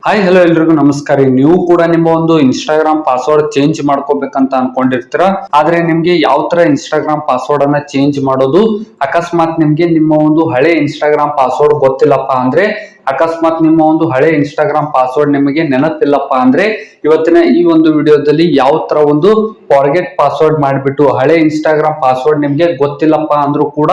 Hi hello ಎಲ್ರಿಗೂ ನಮಸ್ಕಾರ. ನೀವು ಕೂಡ ನಿಮ್ಮ ಒಂದು ಇನ್ಸ್ಟಾಗ್ರಾಮ್ ಪಾಸ್ವರ್ಡ್ ಚೇಂಜ್ ಮಾಡ್ಕೋಬೇಕಂತ ಅನ್ಕೊಂಡಿರ್ತೀರಾ, ಆದ್ರೆ ನಿಮ್ಗೆ ಯಾವ ತರ ಇನ್ಸ್ಟಾಗ್ರಾಮ್ ಪಾಸ್ವರ್ಡ್ ಅನ್ನ ಚೇಂಜ್ ಮಾಡೋದು, ಅಕಸ್ಮಾತ್ ನಿಮ್ಗೆ ನಿಮ್ಮ ಒಂದು ಹಳೆ ಇನ್ಸ್ಟಾಗ್ರಾಮ್ ಪಾಸ್ವರ್ಡ್ ಗೊತ್ತಿಲ್ಲಪ್ಪ ಅಂದ್ರೆ, ಅಕಸ್ಮಾತ್ ನಿಮ್ಮ ಒಂದು ಹಳೆ ಇನ್ಸ್ಟಾಗ್ರಾಮ್ ಪಾಸ್ವರ್ಡ್ ನಿಮಗೆ ನೆನಪಿಲ್ಲಪ್ಪ ಅಂದ್ರೆ, ಇವತ್ತಿನ ಈ ಒಂದು ವಿಡಿಯೋದಲ್ಲಿ ಯಾವ ತರ ಒಂದು ಫಾರ್ಗೆಟ್ ಪಾಸ್ವರ್ಡ್ ಮಾಡಿಬಿಟ್ಟು ಹಳೆ ಇನ್ಸ್ಟಾಗ್ರಾಮ್ ಪಾಸ್ವರ್ಡ್ ನಿಮ್ಗೆ ಗೊತ್ತಿಲ್ಲಪ್ಪ ಅಂದ್ರೂ ಕೂಡ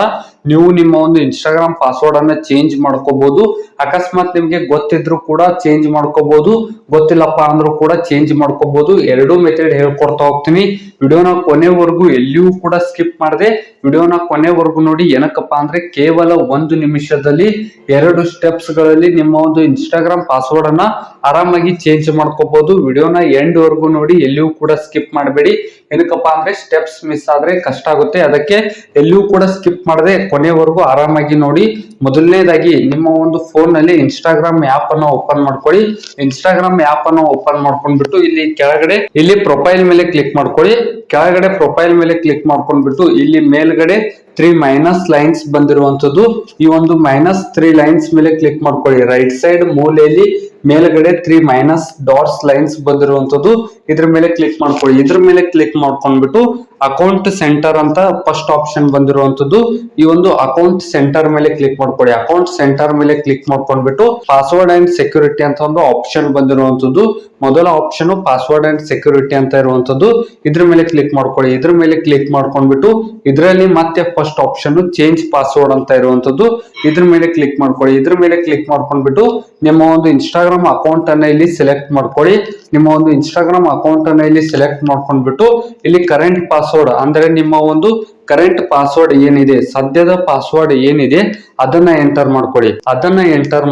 ನೀವು ನಿಮ್ಮ ಒಂದು ಇನ್ಸ್ಟಾಗ್ರಾಮ್ ಪಾಸ್ವರ್ಡ್ ಅನ್ನ ಚೇಂಜ್ ಮಾಡ್ಕೋಬಹುದು. ಅಕಸ್ಮಾತ್ ನಿಮ್ಗೆ ಗೊತ್ತಿದ್ರು ಕೂಡ ಚೇಂಜ್ ಮಾಡ್ಕೋಬಹುದು, ಗೊತ್ತಿಲ್ಲಪ್ಪ ಅಂದ್ರೂ ಕೂಡ ಚೇಂಜ್ ಮಾಡ್ಕೋಬಹುದು. ಎರಡೂ ಮೆಥಡ್ ಹೇಳ್ಕೊಡ್ತಾ ಹೋಗ್ತೀನಿ. ವಿಡಿಯೋನ ಕೊನೆವರೆಗೂ ಎಲ್ಲಿಯೂ ಕೂಡ ಸ್ಕಿಪ್ ಮಾಡದೆ ವಿಡಿಯೋನ ಕೊನೆವರೆಗೂ ನೋಡಿ. ಏನಕ್ಕಪ್ಪ ಅಂದ್ರೆ ಕೇವಲ 1 ನಿಮಿಷದಲ್ಲಿ 2 ಸ್ಟೆಪ್ಸ್ ಗಳಲ್ಲಿ ನಿಮ್ಮ ಒಂದು ಇನ್ಸ್ಟಾಗ್ರಾಮ್ ಪಾಸ್ವರ್ಡ್ ಅನ್ನ ಆರಾಮಾಗಿ ಚೇಂಜ್ ಮಾಡ್ಕೋಬಹುದು. ವಿಡಿಯೋನ ಎಂಡ್ ವರೆಗೂ ನೋಡಿ, ಎಲ್ಲಿಯೂ ಕೂಡ ಸ್ಕಿಪ್ ಮಾಡಬೇಡಿ. ಏನಕ್ಕಪ್ಪ ಅಂದ್ರೆ ಸ್ಟೆಪ್ಸ್ ಮಿಸ್ ಆದ್ರೆ ಕಷ್ಟ ಆಗುತ್ತೆ, ಅದಕ್ಕೆ ಎಲ್ಲಿಯೂ ಕೂಡ ಸ್ಕಿಪ್ ಮಾಡದೆ ಕೊನೆವರೆಗೂ ಆರಾಮಾಗಿ ನೋಡಿ. ಮೊದಲನೇದಾಗಿ ನಿಮ್ಮ ಒಂದು ಫೋನ್ ನಲ್ಲಿ ಇನ್ಸ್ಟಾಗ್ರಾಮ್ ಆಪ್ ಅನ್ನ ಓಪನ್ ಮಾಡ್ಕೊಳ್ಳಿ. ಇನ್ಸ್ಟಾಗ್ರಾಮ್ ಆಪ್ ಅನ್ನ ಓಪನ್ ಮಾಡ್ಕೊಂಡ್ಬಿಟ್ಟು ಇಲ್ಲಿ ಕೆಳಗಡೆ ಇಲ್ಲಿ ಪ್ರೊಫೈಲ್ ಮೇಲೆ ಕ್ಲಿಕ್ ಮಾಡ್ಕೊಳ್ಳಿ. ಕೆಳಗಡೆ ಪ್ರೊಫೈಲ್ ಮೇಲೆ ಕ್ಲಿಕ್ ಮಾಡ್ಕೊಂಡ್ಬಿಟ್ಟು ಇಲ್ಲಿ ಮೇಲ್ಗಡೆ 3 ಮೈನಸ್ ಲೈನ್ಸ್ ಬಂದಿರುವಂತದ್ದು, ಈ ಒಂದು -3 ಲೈನ್ಸ್ ಮೇಲೆ ಕ್ಲಿಕ್ ಮಾಡ್ಕೊಳ್ಳಿ. ರೈಟ್ ಸೈಡ್ ಮೂಲೆಯಲ್ಲಿ ಮೇಲ್ಗಡೆ 3 ಮೈನಸ್ ಡಾಟ್ಸ್ ಲೈನ್ಸ್ ಬಂದಿರುವಂತದ್ದು, ಇದ್ರ ಮೇಲೆ ಕ್ಲಿಕ್ ಮಾಡ್ಕೊಳ್ಳಿ. ಇದ್ರ ಮೇಲೆ ಕ್ಲಿಕ್ ಮಾಡ್ಕೊಂಡ್ಬಿಟ್ಟು ಅಕೌಂಟ್ ಸೆಂಟರ್ ಅಂತ ಫಸ್ಟ್ ಆಪ್ಷನ್ ಬಂದಿರುವಂತದ್ದು, ಈ ಒಂದು ಅಕೌಂಟ್ ಸೆಂಟರ್ ಮೇಲೆ ಕ್ಲಿಕ್ ಮಾಡ್ಕೊಳ್ಳಿ. ಅಕೌಂಟ್ ಸೆಂಟರ್ ಮೇಲೆ ಕ್ಲಿಕ್ ಮಾಡ್ಕೊಂಡ್ಬಿಟ್ಟು ಪಾಸ್ವರ್ಡ್ ಅಂಡ್ ಸೆಕ್ಯೂರಿಟಿ ಅಂತ ಒಂದು ಆಪ್ಷನ್ ಬಂದಿರುವಂತದ್ದು, ಮೊದಲ ಆಪ್ಷನ್ ಪಾಸ್ವರ್ಡ್ ಅಂಡ್ ಸೆಕ್ಯೂರಿಟಿ ಅಂತ ಇರುವಂತದ್ದು, ಇದ್ರ ಮೇಲೆ ಕ್ಲಿಕ್ ಮಾಡ್ಕೊಳ್ಳಿ. ಇದ್ರ ಮೇಲೆ ಕ್ಲಿಕ್ ಮಾಡ್ಕೊಂಡ್ಬಿಟ್ಟು ಇದರಲ್ಲಿ ಮತ್ತೆ ಫಸ್ಟ್ ಆಪ್ಷನ್ ಚೇಂಜ್ ಪಾಸ್ವರ್ಡ್ ಅಂತ ಇರುವಂತದ್ದು, ಇದ್ರ ಮೇಲೆ ಕ್ಲಿಕ್ ಮಾಡ್ಕೊಳ್ಳಿ. ಇದ್ರ ಮೇಲೆ ಕ್ಲಿಕ್ ಮಾಡ್ಕೊಂಡ್ಬಿಟ್ಟು ನಿಮ್ಮ ಒಂದು ಇನ್ಸ್ಟಾಗ್ರಾಮ್ ಅಕೌಂಟ್ ಅನ್ನ ಇಲ್ಲಿ ಸೆಲೆಕ್ಟ್ ಮಾಡ್ಕೊಳ್ಳಿ. ನಿಮ್ಮ ಒಂದು ಇನ್ಸ್ಟಾಗ್ರಾಮ್ ಅಕೌಂಟ್ ಅನ್ನ ಇಲ್ಲಿ ಸೆಲೆಕ್ಟ್ ಮಾಡ್ಕೊಂಡ್ಬಿಟ್ಟು ಇಲ್ಲಿ ಕರೆಂಟ್ ಪಾಸ್ವರ್ಡ್ ಅಂದ್ರೆ ನಿಮ್ಮ ಒಂದು ಕರೆಂಟ್ ಪಾಸ್ವರ್ಡ್ ಏನಿದೆ, ಸದ್ಯದ ಪಾಸ್ವರ್ಡ್ ಏನಿದೆ ಅದನ್ನ ಎಂಟರ್ ಮಾಡ್ಕೊಳ್ಳಿ. ಅದನ್ನ ಎಂಟರ್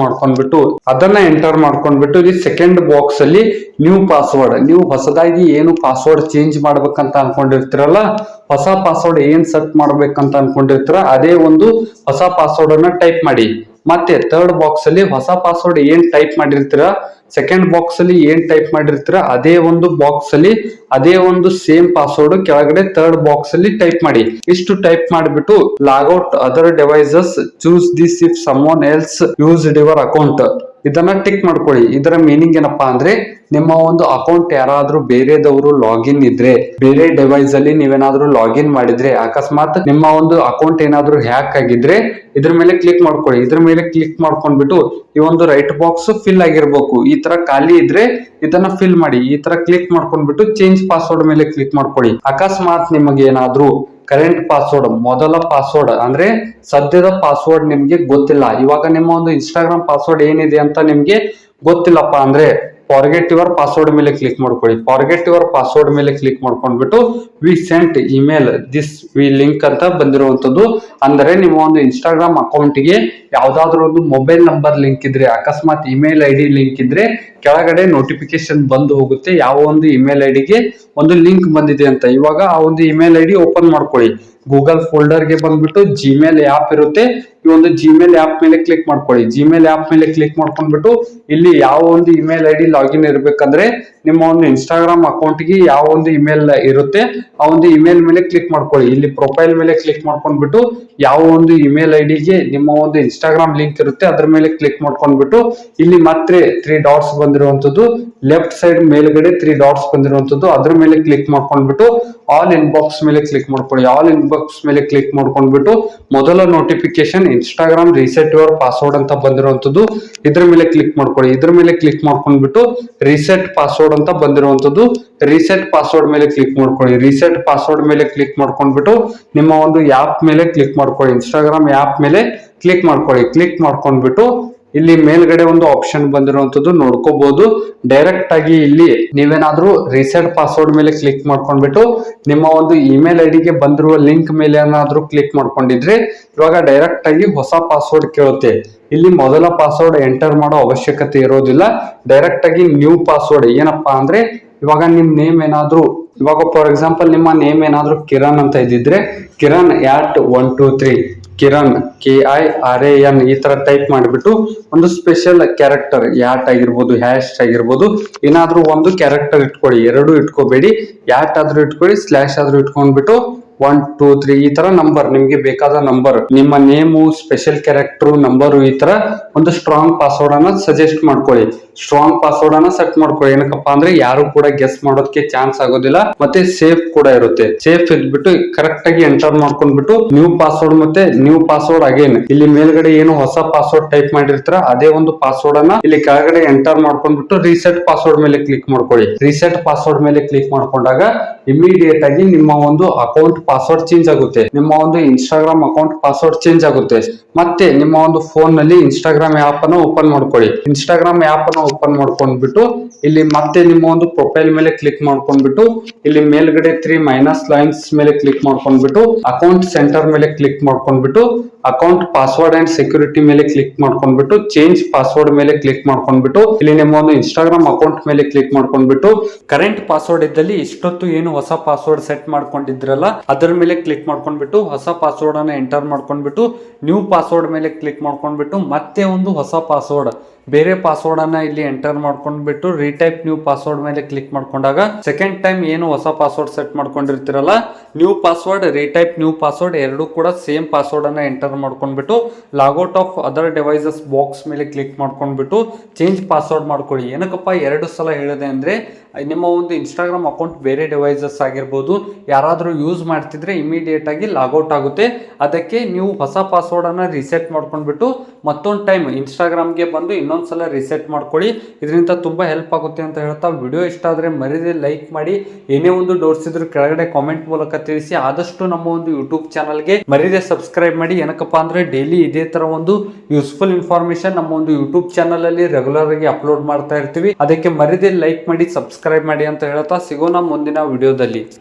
ಮಾಡ್ಕೊಂಡ್ಬಿಟ್ಟು ಇಲ್ಲಿ ಸೆಕೆಂಡ್ ಬಾಕ್ಸ್ ಅಲ್ಲಿ ನ್ಯೂ ಪಾಸ್ವರ್ಡ್, ನೀವು ಹೊಸದಾಗಿ ಏನು ಪಾಸ್ವರ್ಡ್ ಚೇಂಜ್ ಮಾಡ್ಬೇಕಂತ ಅನ್ಕೊಂಡಿರ್ತೀರಲ್ಲ, ಹೊಸ ಪಾಸ್ವರ್ಡ್ ಏನ್ ಸೆಟ್ ಮಾಡ್ಬೇಕಂತ ಅನ್ಕೊಂಡಿರ್ತೀರ ಅದೇ ಒಂದು ಹೊಸ ಪಾಸ್ವರ್ಡ್ ಅನ್ನ ಟೈಪ್ ಮಾಡಿ. ಮತ್ತೆ ಥರ್ಡ್ ಬಾಕ್ಸ್ ಅಲ್ಲಿ ಹೊಸ ಪಾಸ್ವರ್ಡ್ ಏನ್ ಟೈಪ್ ಮಾಡಿರ್ತೀರ, ಸೆಕೆಂಡ್ ಬಾಕ್ಸ್ ಅಲ್ಲಿ ಏನ್ ಟೈಪ್ ಮಾಡಿರ್ತೀರ ಅದೇ ಒಂದು ಬಾಕ್ಸ್ ಅಲ್ಲಿ ಅದೇ ಒಂದು ಸೇಮ್ ಪಾಸ್ವರ್ಡ್ ಕೆಳಗಡೆ ಥರ್ಡ್ ಬಾಕ್ಸ್ ಅಲ್ಲಿ ಟೈಪ್ ಮಾಡಿ. ಇಷ್ಟು ಟೈಪ್ ಮಾಡಿಬಿಟ್ಟು log out other devices, choose this if someone else used your account, ಇದನ್ನ ಟಿಕ್ ಮಾಡ್ಕೊಳ್ಳಿ. ಇದರ ಮೀನಿಂಗ್ ಏನಪ್ಪಾ ಅಂದ್ರೆ, ನಿಮ್ಮ ಒಂದು ಅಕೌಂಟ್ ಯಾರಾದ್ರೂ ಬೇರೆದವರು ಲಾಗಿನ್ ಇದ್ರೆ, ಬೇರೆ ಡಿವೈಸ್ ಅಲ್ಲಿ ನೀವೇನಾದ್ರೂ ಲಾಗಿನ್ ಮಾಡಿದ್ರೆ, ಅಕಸ್ಮಾತ್ ನಿಮ್ಮ ಒಂದು ಅಕೌಂಟ್ ಏನಾದ್ರೂ ಹ್ಯಾಕ್ ಆಗಿದ್ರೆ ಇದ್ರ ಮೇಲೆ ಕ್ಲಿಕ್ ಮಾಡ್ಕೊಳ್ಳಿ. ಇದ್ರ ಮೇಲೆ ಕ್ಲಿಕ್ ಮಾಡ್ಕೊಂಡ್ಬಿಟ್ಟು ಈ ಒಂದು ರೈಟ್ ಬಾಕ್ಸ್ ಫಿಲ್ ಆಗಿರ್ಬೇಕು. ಈ ತರ ಖಾಲಿ ಇದ್ರೆ ಇದನ್ನ ಫಿಲ್ ಮಾಡಿ. ಈ ತರ ಕ್ಲಿಕ್ ಮಾಡ್ಕೊಂಡ್ಬಿಟ್ಟು ಚೇಂಜ್ ಪಾಸ್ವರ್ಡ್ ಮೇಲೆ ಕ್ಲಿಕ್ ಮಾಡ್ಕೊಳ್ಳಿ. ಅಕಸ್ಮಾತ್ ನಿಮಗೆ ಏನಾದ್ರೂ ಕರೆಂಟ್ ಪಾಸ್ವರ್ಡ್, ಮೊದಲ ಪಾಸ್ವರ್ಡ್ ಅಂದ್ರೆ ಸದ್ಯದ ಪಾಸ್ವರ್ಡ್ ನಿಮ್ಗೆ ಗೊತ್ತಿಲ್ಲ, ಇವಾಗ ನಿಮ್ಮ ಒಂದು ಇನ್ಸ್ಟಾಗ್ರಾಮ್ ಪಾಸ್ವರ್ಡ್ ಏನಿದೆ ಅಂತ ನಿಮ್ಗೆ ಗೊತ್ತಿಲ್ಲಪ್ಪ ಅಂದ್ರೆ ಫಾರ್ಗೆಟ್ ಯುವರ್ ಪಾಸ್ವರ್ಡ್ ಮೇಲೆ ಕ್ಲಿಕ್ ಮಾಡ್ಕೊಳ್ಳಿ. ಫಾರ್ಗೆಟ್ ಯುವರ್ ಪಾಸ್ವರ್ಡ್ ಮೇಲೆ ಕ್ಲಿಕ್ ಮಾಡ್ಕೊಂಡ್ಬಿಟ್ಟು we sent email this we link ಅಂತ ಬಂದಿರುವಂತದ್ದು, ಅಂದ್ರೆ ನಿಮ್ಮ ಒಂದು ಇನ್ಸ್ಟಾಗ್ರಾಮ್ ಅಕೌಂಟ್ಗೆ ಯಾವ್ದಾದ್ರು ಒಂದು ಮೊಬೈಲ್ ನಂಬರ್ ಲಿಂಕ್ ಇದ್ರೆ, ಅಕಸ್ಮಾತ್ ಇಮೇಲ್ ಐಡಿ ಲಿಂಕ್ ಇದ್ರೆ ಕೆಳಗಡೆ ನೋಟಿಫಿಕೇಶನ್ ಬಂದು ಹೋಗುತ್ತೆ ಯಾವ ಒಂದು ಇಮೇಲ್ ಐಡಿಗೆ ಒಂದು ಲಿಂಕ್ ಬಂದಿದೆ ಅಂತ. ಇವಾಗ ಆ ಒಂದು ಇಮೇಲ್ ಐಡಿ ಓಪನ್ ಮಾಡ್ಕೊಳ್ಳಿ. ಗೂಗಲ್ ಫೋಲ್ಡರ್ ಗೆ ಬಂದ್ಬಿಟ್ಟು ಜಿಮೇಲ್ ಆಪ್ ಇರುತ್ತೆ, ಈ ಒಂದು ಜಿಮೇಲ್ ಆಪ್ ಮೇಲೆ ಕ್ಲಿಕ್ ಮಾಡ್ಕೊಳ್ಳಿ. ಜಿಮೇಲ್ ಆಪ್ ಮೇಲೆ ಕ್ಲಿಕ್ ಮಾಡ್ಕೊಂಡ್ಬಿಟ್ಟು ಇಲ್ಲಿ ಯಾವ ಒಂದು ಇಮೇಲ್ ಐಡಿ ಲಾಗಿನ್ ಇರ್ಬೇಕಂದ್ರೆ ನಿಮ್ಮ ಒಂದು ಇನ್ಸ್ಟಾಗ್ರಾಮ್ ಅಕೌಂಟ್ಗೆ ಯಾವ ಒಂದು ಇಮೇಲ್ ಇರುತ್ತೆ ಆ ಒಂದು ಇಮೇಲ್ ಮೇಲೆ ಕ್ಲಿಕ್ ಮಾಡ್ಕೊಳ್ಳಿ. ಇಲ್ಲಿ ಪ್ರೊಫೈಲ್ ಮೇಲೆ ಕ್ಲಿಕ್ ಮಾಡ್ಕೊಂಡ್ಬಿಟ್ಟು ಯಾವ ಒಂದು ಇಮೇಲ್ ಐಡಿಗೆ ನಿಮ್ಮ ಒಂದು ಇನ್ಸ್ಟಾಗ್ರಾಮ್ ಲಿಂಕ್ ಇರುತ್ತೆ ಅದ್ರ ಮೇಲೆ ಕ್ಲಿಕ್ ಮಾಡ್ಕೊಂಡ್ಬಿಟ್ಟು ಇಲ್ಲಿ ಮತ್ತೆ 3 ಡಾಟ್ಸ್ ಬಂದಿರುವಂತದ್ದು, ಲೆಫ್ಟ್ ಸೈಡ್ ಮೇಲ್ಗಡೆ 3 ಡಾಟ್ಸ್ ಬಂದಿರುವಂತದ್ದು, ಅದ್ರ ಮೇಲೆ ಕ್ಲಿಕ್ ಮಾಡ್ಕೊಂಡ್ಬಿಟ್ಟು ಆಲ್ ಇನ್ಬಾಕ್ಸ್ ಮೇಲೆ ಕ್ಲಿಕ್ ಮಾಡ್ಕೊಳ್ಳಿ. ಆಲ್ ಇನ್ಬಾಕ್ಸ್ ಮೇಲೆ ಕ್ಲಿಕ್ ಮಾಡ್ಕೊಂಡ್ಬಿಟ್ಟು ಮೊದಲ notification Instagram reset your password ಅಂತ ಬಂದಿರುವಂತದ್ದು, ಇದ್ರ ಮೇಲೆ ಕ್ಲಿಕ್ ಮಾಡ್ಕೊಳ್ಳಿ. ಇದ್ರ ಮೇಲೆ ಕ್ಲಿಕ್ ಮಾಡ್ಕೊಂಡ್ಬಿಟ್ಟು ರೀಸೆಟ್ ಪಾಸ್ವರ್ಡ್ ಅಂತ ಬಂದಿರುವಂತದ್ದು, ರೀಸೆಟ್ ಪಾಸ್ವರ್ಡ್ ಮೇಲೆ ಕ್ಲಿಕ್ ಮಾಡ್ಕೊಳ್ಳಿ. ರೀಸೆಟ್ ಪಾಸ್ವರ್ಡ್ ಮೇಲೆ ಕ್ಲಿಕ್ ಮಾಡ್ಕೊಂಡ್ಬಿಟ್ಟು ನಿಮ್ಮ ಒಂದು ಆಪ್ ಮೇಲೆ ಕ್ಲಿಕ್ ಮಾಡ್ಕೊಳ್ಳಿ. ಇನ್ಸ್ಟಾಗ್ರಾಮ್ ಆಪ್ ಮೇಲೆ ಕ್ಲಿಕ್ ಮಾಡ್ಕೊಳ್ಳಿ. ಕ್ಲಿಕ್ ಮಾಡ್ಕೊಂಡ್ಬಿಟ್ಟು ಇಲ್ಲಿ ಮೇಲ್ಗಡೆ ಒಂದು ಆಪ್ಷನ್ ಬಂದಿರುವಂತದ್ದು ನೋಡ್ಕೋಬಹುದು. ಡೈರೆಕ್ಟ್ ಆಗಿ ಇಲ್ಲಿ ನೀವೇನಾದ್ರೂ ರೀಸೆಟ್ ಪಾಸ್ವರ್ಡ್ ಮೇಲೆ ಕ್ಲಿಕ್ ಮಾಡ್ಕೊಂಡ್ಬಿಟ್ಟು ನಿಮ್ಮ ಒಂದು ಇಮೇಲ್ ಐಡಿಗೆ ಬಂದಿರುವ ಲಿಂಕ್ ಮೇಲೆ ಏನಾದ್ರೂ ಕ್ಲಿಕ್ ಮಾಡ್ಕೊಂಡಿದ್ರೆ ಇವಾಗ ಡೈರೆಕ್ಟ್ ಆಗಿ ಹೊಸ ಪಾಸ್ವರ್ಡ್ ಕೇಳುತ್ತೆ. ಇಲ್ಲಿ ಮೊದಲ ಪಾಸ್ವರ್ಡ್ ಎಂಟರ್ ಮಾಡೋ ಅವಶ್ಯಕತೆ ಇರೋದಿಲ್ಲ. ಡೈರೆಕ್ಟ್ ಆಗಿ ನ್ಯೂ ಪಾಸ್ವರ್ಡ್ ಏನಪ್ಪಾ ಅಂದ್ರೆ, ಇವಾಗ ನಿಮ್ ನೇಮ್ ಏನಾದ್ರೂ, ಇವಾಗ ಫಾರ್ ಎಕ್ಸಾಂಪಲ್ ನಿಮ್ಮ ನೇಮ್ ಏನಾದ್ರೂ ಕಿರಣ್ ಅಂತ ಇದ್ದಿದ್ರೆ ಕಿರಣ್ @123 ಕಿರಣ್ KIRAN ಈ ತರ ಟೈಪ್ ಮಾಡಿಬಿಟ್ಟು ಒಂದು ಸ್ಪೆಷಲ್ ಕ್ಯಾರೆಕ್ಟರ್ ಯಾಟ್ ಆಗಿರ್ಬೋದು, ಹ್ಯಾಶ್ ಆಗಿರ್ಬೋದು, ಏನಾದ್ರೂ ಒಂದು ಕ್ಯಾರೆಕ್ಟರ್ ಇಟ್ಕೊಳ್ಳಿ. ಎರಡು ಇಟ್ಕೋಬೇಡಿ, ಯಾಟ್ ಆದ್ರೂ ಇಟ್ಕೊಳ್ಳಿ, ಸ್ಲಾಶ್ ಆದ್ರೂ ಇಟ್ಕೊಂಡ್ಬಿಟ್ಟು 1 2 3 ಈ ತರ ನಂಬರ್, ನಿಮ್ಗೆ ಬೇಕಾದ ನಂಬರ್, ನಿಮ್ಮ ನೇಮು, ಸ್ಪೆಷಲ್ ಕ್ಯಾರೆಕ್ಟರ್ ನಂಬರ್, ಈ ತರ ಒಂದು ಸ್ಟ್ರಾಂಗ್ ಪಾಸ್ವರ್ಡ್ ಅನ್ನ ಸಜೆಸ್ಟ್ ಮಾಡ್ಕೊಳ್ಳಿ. ಸ್ಟ್ರಾಂಗ್ ಪಾಸ್ವರ್ಡ್ ಅನ್ನ ಸೆಟ್ ಮಾಡ್ಕೊಳ್ಳಿ. ಏನಕ್ಕಪ್ಪ ಅಂದ್ರೆ ಯಾರು ಕೂಡ ಗೆಸ್ ಮಾಡೋದಕ್ಕೆ ಚಾನ್ಸ್ ಆಗೋದಿಲ್ಲ, ಮತ್ತೆ ಸೇಫ್ ಕೂಡ ಇರುತ್ತೆ. ಸೇಫ್ ಇದ್ಬಿಟ್ಟು ಕರೆಕ್ಟ್ ಆಗಿ ಎಂಟರ್ ಮಾಡ್ಕೊಂಡ್ಬಿಟ್ಟು ನ್ಯೂ ಪಾಸ್ವರ್ಡ್ ಮತ್ತೆ ನ್ಯೂ ಪಾಸ್ವರ್ಡ್ ಅಗೇನ್ ಇಲ್ಲಿ ಮೇಲ್ಗಡೆ ಏನು ಹೊಸ ಪಾಸ್ವರ್ಡ್ ಟೈಪ್ ಮಾಡಿರ್ತಾರ ಅದೇ ಒಂದು ಪಾಸ್ವರ್ಡ್ ಅನ್ನ ಇಲ್ಲಿ ಕೆಳಗಡೆ ಎಂಟರ್ ಮಾಡ್ಕೊಂಡ್ಬಿಟ್ಟು ರೀಸೆಟ್ ಪಾಸ್ವರ್ಡ್ ಮೇಲೆ ಕ್ಲಿಕ್ ಮಾಡ್ಕೊಳ್ಳಿ. ರೀಸೆಟ್ ಪಾಸ್ವರ್ಡ್ ಮೇಲೆ ಕ್ಲಿಕ್ ಮಾಡ್ಕೊಂಡಾಗ ಇಮಿಡಿಯೇಟ್ ಆಗಿ ನಿಮ್ಮ ಒಂದು ಅಕೌಂಟ್ ಪಾಸ್ವರ್ಡ್ ಚೇಂಜ್ ಆಗುತ್ತೆ. ನಿಮ್ಮ ಒಂದು ಇನ್ಸ್ಟಾಗ್ರಾಮ್ ಅಕೌಂಟ್ ಪಾಸ್ವರ್ಡ್ ಚೇಂಜ್ ಆಗುತ್ತೆ. ಮತ್ತೆ ನಿಮ್ಮ ಒಂದು ಫೋನ್ ನಲ್ಲಿ ಇನ್ಸ್ಟಾಗ್ರಾಮ್ ಆಪ್ ಅನ್ನು ಓಪನ್ ಮಾಡ್ಕೊಳ್ಳಿ. ಇನ್ಸ್ಟಾಗ್ರಾಮ್ ಆಪ್ ಅನ್ನು ಓಪನ್ ಮಾಡ್ಕೊಂಡ್ಬಿಟ್ಟು ಇಲ್ಲಿ ಮತ್ತೆ ನಿಮ್ಮ ಒಂದು ಪ್ರೊಫೈಲ್ ಮೇಲೆ ಕ್ಲಿಕ್ ಮಾಡ್ಕೊಂಡ್ಬಿಟ್ಟು ಇಲ್ಲಿ ಮೇಲ್ಗಡೆ 3 ಮೈನಸ್ ಲೈನ್ಸ್ ಮೇಲೆ ಕ್ಲಿಕ್ ಮಾಡ್ಕೊಂಡ್ಬಿಟ್ಟು ಅಕೌಂಟ್ ಸೆಂಟರ್ ಮೇಲೆ ಕ್ಲಿಕ್ ಮಾಡ್ಕೊಂಡ್ಬಿಟ್ಟು ಅಕೌಂಟ್ ಪಾಸ್ವರ್ಡ್ ಅಂಡ್ ಸೆಕ್ಯೂರಿಟಿ ಮೇಲೆ ಕ್ಲಿಕ್ ಮಾಡ್ಕೊಂಡ್ಬಿಟ್ಟು ಚೇಂಜ್ ಪಾಸ್ವರ್ಡ್ ಮೇಲೆ ಕ್ಲಿಕ್ ಮಾಡ್ಕೊಂಡ್ಬಿಟ್ಟು ಇಲ್ಲಿ ನಿಮ್ಮ ಒಂದು ಇನ್ಸ್ಟಾಗ್ರಾಮ್ ಅಕೌಂಟ್ ಮೇಲೆ ಕ್ಲಿಕ್ ಮಾಡ್ಕೊಂಡ್ಬಿಟ್ಟು ಕರೆಂಟ್ ಪಾಸ್ವರ್ಡ್ ಇದ್ದಲ್ಲಿ ಇಷ್ಟೊತ್ತು ಏನು ಹೊಸ ಪಾಸ್ವರ್ಡ್ ಸೆಟ್ ಮಾಡ್ಕೊಂಡಿದ್ರಲ್ಲ ಅದರ ಮೇಲೆ ಕ್ಲಿಕ್ ಮಾಡ್ಕೊಂಡ್ಬಿಟ್ಟು ಹೊಸ ಪಾಸ್ವರ್ಡ್ ಅನ್ನ ಎಂಟರ್ ಮಾಡ್ಕೊಂಡ್ಬಿಟ್ಟು ನ್ಯೂ ಪಾಸ್ವರ್ಡ್ ಮೇಲೆ ಕ್ಲಿಕ್ ಮಾಡ್ಕೊಂಡ್ಬಿಟ್ಟು ಮತ್ತೆ ಒಂದು ಹೊಸ ಪಾಸ್ವರ್ಡ್ ಬೇರೆ ಪಾಸ್ವರ್ಡ್ ಅನ್ನ ಇಲ್ಲಿ ಎಂಟರ್ ಮಾಡ್ಕೊಂಡ್ಬಿಟ್ಟು ರೀಟೈಪ್ ನ್ಯೂ ಪಾಸ್ವರ್ಡ್ ಮೇಲೆ ಕ್ಲಿಕ್ ಮಾಡ್ಕೊಂಡಾಗ ಸೆಕೆಂಡ್ ಟೈಮ್ ಏನು ಹೊಸ ಪಾಸ್ವರ್ಡ್ ಸೆಟ್ ಮಾಡ್ಕೊಂಡಿರ್ತೀರಲ್ಲ new password retype new password ಎರಡೂ ಕೂಡ ಸೇಮ್ ಪಾಸ್ವರ್ಡ್ ಅನ್ನ ಎಂಟರ್ ಮಾಡ್ಕೊಂಡ್ಬಿಟ್ಟು log out of other devices box ಮೇಲೆ ಕ್ಲಿಕ್ ಮಾಡ್ಕೊಂಡ್ಬಿಟ್ಟು ಚೇಂಜ್ ಪಾಸ್ವರ್ಡ್ ಮಾಡ್ಕೊಳ್ಳಿ. ಏನಕ್ಕಪ್ಪ 2 ಸಲ ಹೇಳಿದೆ ಅಂದ್ರೆ ನಿಮ್ಮ ಒಂದು ಇನ್ಸ್ಟಾಗ್ರಾಮ್ ಅಕೌಂಟ್ ಬೇರೆ ಡಿವೈಸಸ್ ಆಗಿರ್ಬೋದು ಯಾರಾದರೂ ಯೂಸ್ ಮಾಡ್ತಿದ್ರೆ ಇಮಿಡಿಯೇಟ್ ಆಗಿ ಲಾಗೌಟ್ ಆಗುತ್ತೆ. ಅದಕ್ಕೆ ನೀವು ಹೊಸ ಪಾಸ್ವರ್ಡ್ ಅನ್ನ ರಿಸೆಟ್ ಮಾಡ್ಕೊಂಡ್ಬಿಟ್ಟು ಮತ್ತೊಂದು ಟೈಮ್ ಇನ್ಸ್ಟಾಗ್ರಾಮ್ಗೆ ಬಂದು ಇನ್ನೊಂದ್ಸಲ ರಿಸೆಟ್ ಮಾಡ್ಕೊಳ್ಳಿ. ಇದರಿಂದ ತುಂಬಾ ಹೆಲ್ಪ್ ಆಗುತ್ತೆ ಅಂತ ಹೇಳ್ತಾ ವಿಡಿಯೋ ಇಷ್ಟ ಆದ್ರೆ ಮರಿದೆ ಲೈಕ್ ಮಾಡಿ. ಏನೇ ಒಂದು ಡೌಟ್ಸ್ ಇದ್ರೂ ಕೆಳಗಡೆ ಕಾಮೆಂಟ್ ಮೂಲಕ ತಿಳಿಸಿ. ಆದಷ್ಟು ನಮ್ಮ ಒಂದು ಯೂಟ್ಯೂಬ್ ಚಾನಲ್ಗೆ ಮರಿದೆ ಸಬ್ಸ್ಕ್ರೈಬ್ ಮಾಡಿ. ಏನಕ್ಕಪ್ಪ ಅಂದ್ರೆ ಡೈಲಿ ಇದೇ ತರ ಒಂದು ಯೂಸ್ಫುಲ್ ಇನ್ಫಾರ್ಮೇಶನ್ ನಮ್ಮ ಒಂದು ಯೂಟ್ಯೂಬ್ ಚಾನಲ್ ಅಲ್ಲಿ ರೆಗ್ಯುಲರ್ ಆಗಿ ಅಪ್ಲೋಡ್ ಮಾಡ್ತಾ ಇರ್ತೀವಿ. ಅದಕ್ಕೆ ಮರಿದೆ ಲೈಕ್ ಮಾಡಿ ಸಬ್ಸ್ಕ್ರೈಬ್ ಮಾಡಿ ಅಂತ ಹೇಳ್ತಾ ಸಿಗೋಣ ಮುಂದಿನ ವಿಡಿಯೋದಲ್ಲಿ.